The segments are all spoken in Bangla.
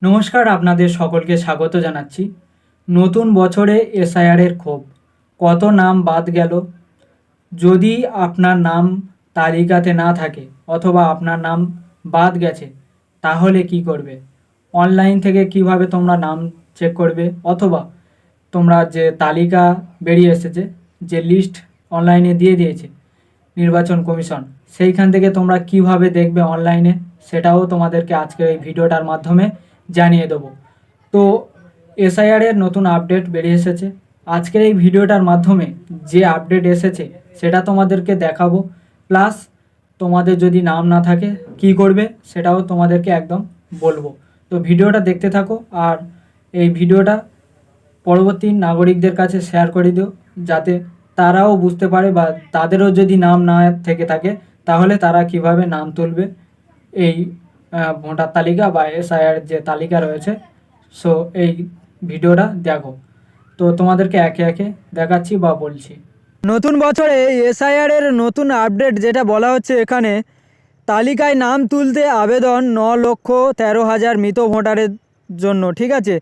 নমস্কার, আপনাদের সকলকে স্বাগত জানাচ্ছি। নতুন বছরে এসআইআরের ক্ষোভ, কত নাম বাদ গেল। যদি আপনার নাম তালিকাতে না থাকে অথবা আপনার নাম বাদ গেছে, তাহলে কি করবে? অনলাইন থেকে কিভাবে তোমরা নাম চেক করবে, অথবা তোমরা যে তালিকা বেরিয়ে এসেছে, যে লিস্ট অনলাইনে দিয়ে দিয়েছে নির্বাচন কমিশন, সেইখান থেকে তোমরা কিভাবে দেখবে অনলাইনে, সেটাও তোমাদেরকে আজকের এই ভিডিওটার মাধ্যমে জানিয়ে দেবো। তো এসআইআরের নতুন আপডেট বেরিয়ে এসেছে। আজকের এই ভিডিওটার মাধ্যমে যে আপডেট এসেছে সেটা তোমাদেরকে দেখাবো, প্লাস তোমাদের যদি নাম না থাকে কি করবে সেটাও তোমাদেরকে একদম বলবো। তো ভিডিওটা দেখতে থাকো, আর এই ভিডিওটা পরবর্তী নাগরিকদের কাছে শেয়ার করে দিও, যাতে তারাও বুঝতে পারে, বা তাদেরও যদি নাম না থেকে থাকে তাহলে তারা কিভাবে নাম তুলবে এই ভোটার তালিকা বা এসআইআর যে তালিকা রয়েছে। সো এই ভিডিওটা দেখো। তো তোমাদেরকে একে একে দেখাচ্ছি বা বলছি। নতুন বছরে এসআইআরের নতুন আপডেট যেটা বলা হচ্ছে এখানে, তালিকায় নাম তুলতে আবেদন 9,13,000 মৃত ভোটারের জন্য। ঠিক আছে,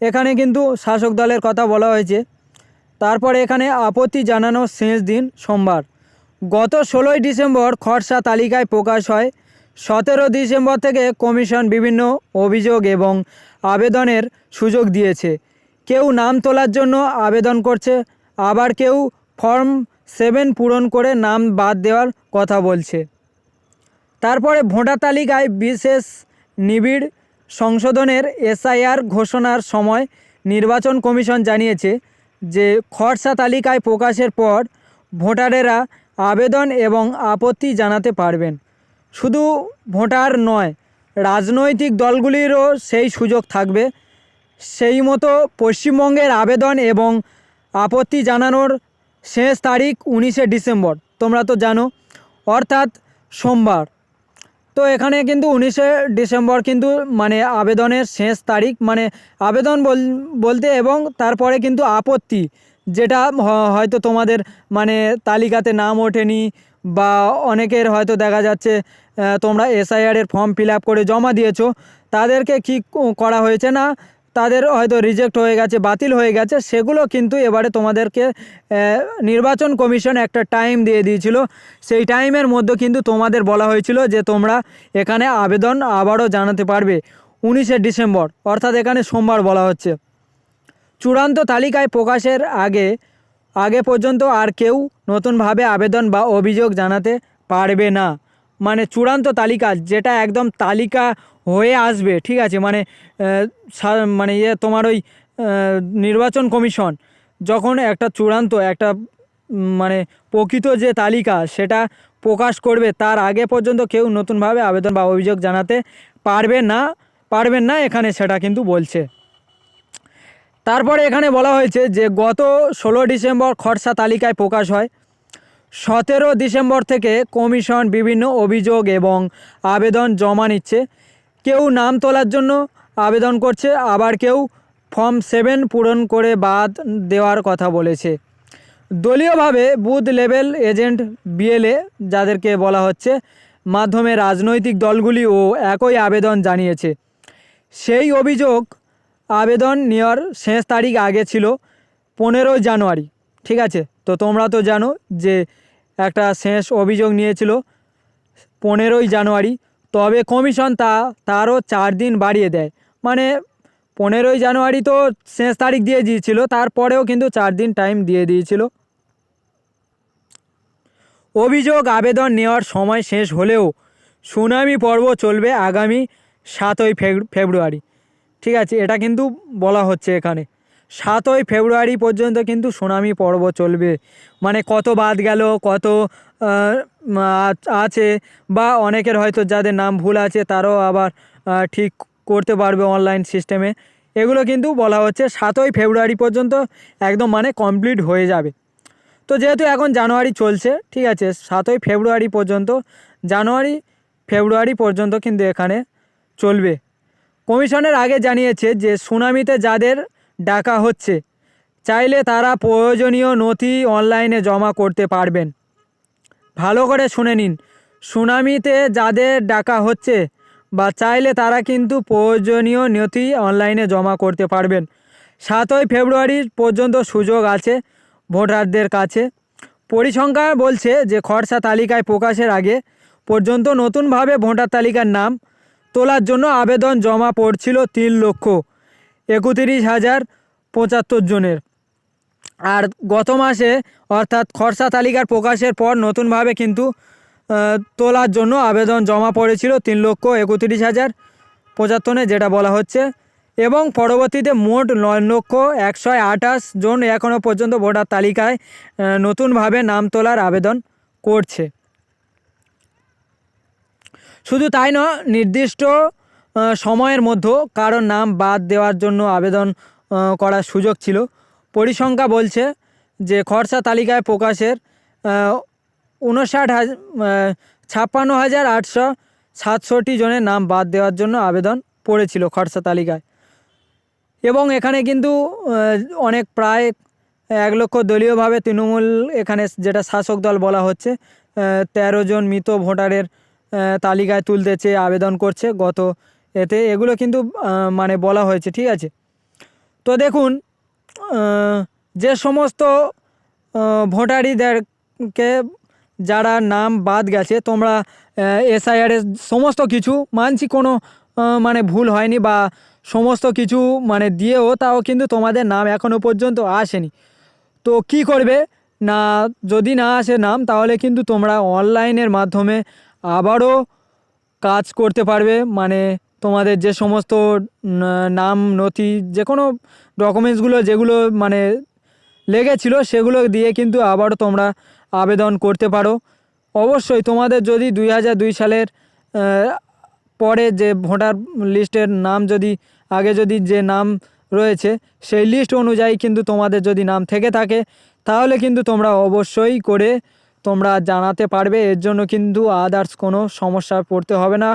এখানে কিন্তু শাসক দলের কথা বলা হয়েছে। তারপরে এখানে আপত্তি জানানোর শেষ দিন সোমবার। গত 16ই ডিসেম্বর খসড়া তালিকায় প্রকাশ হয়। 17 ডিসেম্বর থেকে কমিশন বিভিন্ন অভিযোগ এবং আবেদনের সুযোগ দিয়েছে। কেউ নাম তোলার জন্য আবেদন করছে, আবার কেউ ফর্ম 7 পূরণ করে নাম বাদ দেওয়ার কথা বলছে। তারপরে ভোটার তালিকায় বিশেষ নিবিড় সংশোধনের এসআইআর ঘোষণার সময় নির্বাচন কমিশন জানিয়েছে যে খসড়া তালিকায় প্রকাশের পর ভোটারেরা আবেদন এবং আপত্তি জানাতে পারবেন। শুধু ভোটার নয়, রাজনৈতিক দলগুলিরও সেই সুযোগ থাকবে। সেই মতো পশ্চিমবঙ্গের আবেদন এবং আপত্তি জানানোর শেষ তারিখ 19শে ডিসেম্বর, তোমরা তো জানো, অর্থাৎ সোমবার। তো এখানে কিন্তু 19শে ডিসেম্বর কিন্তু মানে আবেদনের শেষ তারিখ, মানে আবেদন বলতে, এবং তারপরে কিন্তু আপত্তি, যেটা হয়তো তোমাদের মানে তালিকাতে নাম ওঠেনি, বা অনেকের হয়তো দেখা যাচ্ছে তোমরা এসআইআরের ফর্ম ফিল আপ করে জমা দিয়েছো, তাদেরকে কি করা হয়েছে না, তাদের হয়তো রিজেক্ট হয়ে গেছে, বাতিল হয়ে গেছে, সেগুলো কিন্তু এবারে তোমাদেরকে নির্বাচন কমিশন একটা টাইম দিয়ে দিয়েছিল। সেই টাইমের মধ্যে কিন্তু তোমাদের বলা হয়েছিল যে তোমরা এখানে আবেদন আবারও জানাতে পারবে 19শে ডিসেম্বর, অর্থাৎ এখানে সোমবার বলা হচ্ছে। চূড়ান্ত তালিকায় প্রকাশের আগে পর্যন্ত আর কেউ নতুনভাবে আবেদন বা অভিযোগ জানাতে পারবে না। মানে চূড়ান্ত তালিকা, যেটা একদম তালিকা হয়ে আসবে, ঠিক আছে, মানে মানে তোমার ওই নির্বাচন কমিশন যখন একটা চূড়ান্ত একটা মানে প্রকৃত যে তালিকা সেটা প্রকাশ করবে, তার আগে পর্যন্ত কেউ নতুনভাবে আবেদন বা অভিযোগ জানাতে পারবেন না এখানে সেটা কিন্তু বলছে। তারপরে এখানে বলা হয়েছে যে গত 16 ডিসেম্বর খসড়া তালিকায় প্রকাশ হয়। 17 ডিসেম্বর থেকে কমিশন বিভিন্ন অভিযোগ এবং আবেদন জমা নিচ্ছে। কেউ নাম তোলার জন্য আবেদন করছে, আবার কেউ ফর্ম 7 পূরণ করে বাদ দেওয়ার কথা বলেছে। দলীয়ভাবে বুথ লেভেল এজেন্ট বিএলএ যাদেরকে বলা হচ্ছে, মাধ্যমে রাজনৈতিক দলগুলিও একই আবেদন জানিয়েছে। সেই অভিযোগ আবেদন নেওয়ার শেষ তারিখ আগে ছিল 15 জানুয়ারি। ঠিক আছে, তো তোমরা তো জানো যে একটা শেষ অভিযোগ নিয়েছিল 15 জানুয়ারি, তবে কমিশন তারও 4 দিন বাড়িয়ে দেয়। মানে 15 জানুয়ারি তো শেষ তারিখ দিয়ে দিয়েছিল, তারপরেও কিন্তু 4 দিন টাইম দিয়ে দিয়েছিল। অভিযোগ আবেদন নেওয়ার সময় শেষ হলেও শুনানি পর্ব চলবে আগামী 7ই ফেব্রুয়ারি। ঠিক আছে, এটা কিন্তু বলা হচ্ছে এখানে 7ই ফেব্রুয়ারি পর্যন্ত কিন্তু শুনানি পর্ব চলবে। মানে কত বাদ গেল, কত আছে, বা অনেকের হয়তো যাদের নাম ভুল আছে তারাও আবার ঠিক করতে পারবে অনলাইন সিস্টেমে। এগুলো কিন্তু বলা হচ্ছে 7ই ফেব্রুয়ারি পর্যন্ত একদম মানে কমপ্লিট হয়ে যাবে। তো যেহেতু এখন জানুয়ারি চলছে, ঠিক আছে, 7ই ফেব্রুয়ারি পর্যন্ত, ফেব্রুয়ারি পর্যন্ত কিন্তু এখানে চলবে। কমিশনের আগে জানিয়েছে যে শুনানিতে যাদের ডাকা হচ্ছে, চাইলে তারা প্রয়োজনীয় নথি অনলাইনে জমা করতে পারবেন। ভালো করে শুনে নিন, শুনানিতে যাদের ডাকা হচ্ছে বা চাইলে তারা কিন্তু প্রয়োজনীয় নথি অনলাইনে জমা করতে পারবেন। 7ই ফেব্রুয়ারি পর্যন্ত সুযোগ আছে ভোটারদের কাছে। পরিসংখ্যান বলছে যে খসড়া তালিকায় প্রকাশের আগে পর্যন্ত নতুনভাবে ভোটার তালিকার নাম তোলার জন্য আবেদন জমা পড়ছিল 3,31,075 জনের। আর গত মাসে অর্থাৎ খসড়া তালিকার প্রকাশের পর নতুনভাবে কিন্তু তোলার জন্য আবেদন জমা পড়েছিল 3,31,075 যেটা বলা হচ্ছে, এবং পরবর্তীতে মোট 9,128 জন এখনও পর্যন্ত ভোটার তালিকায় নতুনভাবে নাম তোলার আবেদন করছে। শুধু তাই নয়, নির্দিষ্ট সময়ের মধ্যে কারো নাম বাদ দেওয়ার জন্য আবেদন করার সুযোগ ছিল। পরিসংখ্যা বলছে যে খসড়া তালিকায় প্রকাশের 56,867 জনের নাম বাদ দেওয়ার জন্য আবেদন পড়েছিল খসড়া তালিকায়। এবং এখানে কিন্তু অনেক প্রায় 1 লক্ষ দলীয়ভাবে তৃণমূল, এখানে যেটা শাসক দল বলা হচ্ছে, 13 জন মৃত ভোটারের তালিকায় তুলতে চেয়ে আবেদন করছে গত এতে, এগুলো কিন্তু মানে বলা হয়েছে, ঠিক আছে। তো দেখুন, যে সমস্ত ভোটারদেরকে যারা নাম বাদ গেছে, তোমরা এসআইআরের সমস্ত কিছু মানছি, কোনো মানে ভুল হয়নি বা সমস্ত কিছু মানে দিয়েও তাও কিন্তু তোমাদের নাম এখনও পর্যন্ত আসেনি। তো কি করবে না, যদি না আসে নাম, তাহলে কিন্তু তোমরা অনলাইনের মাধ্যমে আবারও কাজ করতে পারবে। মানে তোমাদের যে সমস্ত নাম নথি, যে কোনো ডকুমেন্টসগুলো যেগুলো মানে লেগেছিলো, সেগুলো দিয়ে কিন্তু আবারও তোমরা আবেদন করতে পারো। অবশ্যই তোমাদের যদি 2002 সালের পরে যে ভোটার লিস্টের নাম, যদি আগে যদি যে নাম রয়েছে সেই লিস্ট অনুযায়ী কিন্তু তোমাদের যদি নাম থেকে থাকে, তাহলে কিন্তু তোমরা অবশ্যই করে তোমরা জানাতে পারবে। এর জন্য কিন্তু আদার্স কোনো সমস্যায় পড়তে হবে না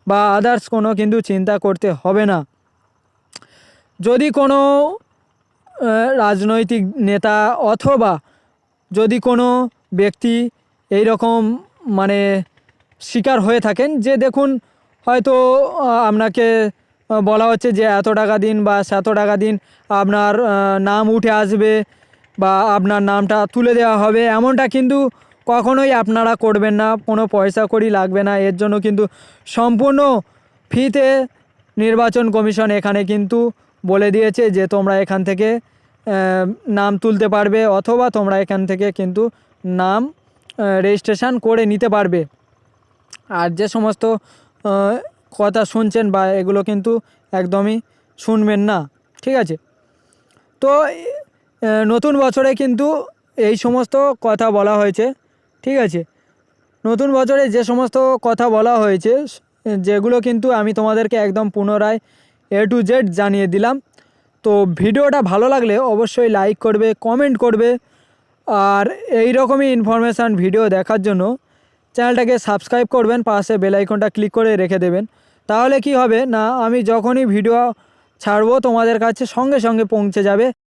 বা আদার্স কোনো কিন্তু চিন্তা করতে হবে না। যদি কোনো রাজনৈতিক নেতা অথবা যদি কোনো ব্যক্তি এই রকম মানে শিকার হয়ে থাকেন, যে দেখুন হয়তো আপনাকে বলা হচ্ছে যে এত টাকা দিন বা 7 টাকা দিন, আপনার নাম উঠে আসবে বা আপনার নামটা তুলে দেওয়া হবে, এমনটা কিন্তু কখনোই আপনারা করবেন না। কোনো পয়সা কড়ি লাগবে না, এর জন্য কিন্তু সম্পূর্ণ ফ্রিতে নির্বাচন কমিশন এখানে কিন্তু বলে দিয়েছে যে তোমরা এখান থেকে নাম তুলতে পারবে, অথবা তোমরা এখান থেকে কিন্তু নাম রেজিস্ট্রেশন করে নিতে পারবে। আর যে সমস্ত কথা শুনছেন বা এগুলো কিন্তু একদমই শুনবেন না, ঠিক আছে। তো নতুন বছরে কিন্তু এই সমস্ত কথা বলা হয়েছে, ঠিক আছে। নতুন বছরে যে সমস্ত কথা বলা হয়েছে, যেগুলো কিন্তু আমি তোমাদেরকে একদম পুনরায় A to Z জানিয়ে দিলাম। তো ভিডিওটা ভালো লাগলে অবশ্যই লাইক করবে, কমেন্ট করবে, আর এই রকমই ইনফরমেশান ভিডিও দেখার জন্য চ্যানেলটাকে সাবস্ক্রাইব করবেন, পাশে বেল আইকনটা ক্লিক করে রেখে দেবেন। তাহলে কি হবে না, আমি যখনই ভিডিও ছাড়বো তোমাদের কাছে সঙ্গে সঙ্গে পৌঁছে যাবে।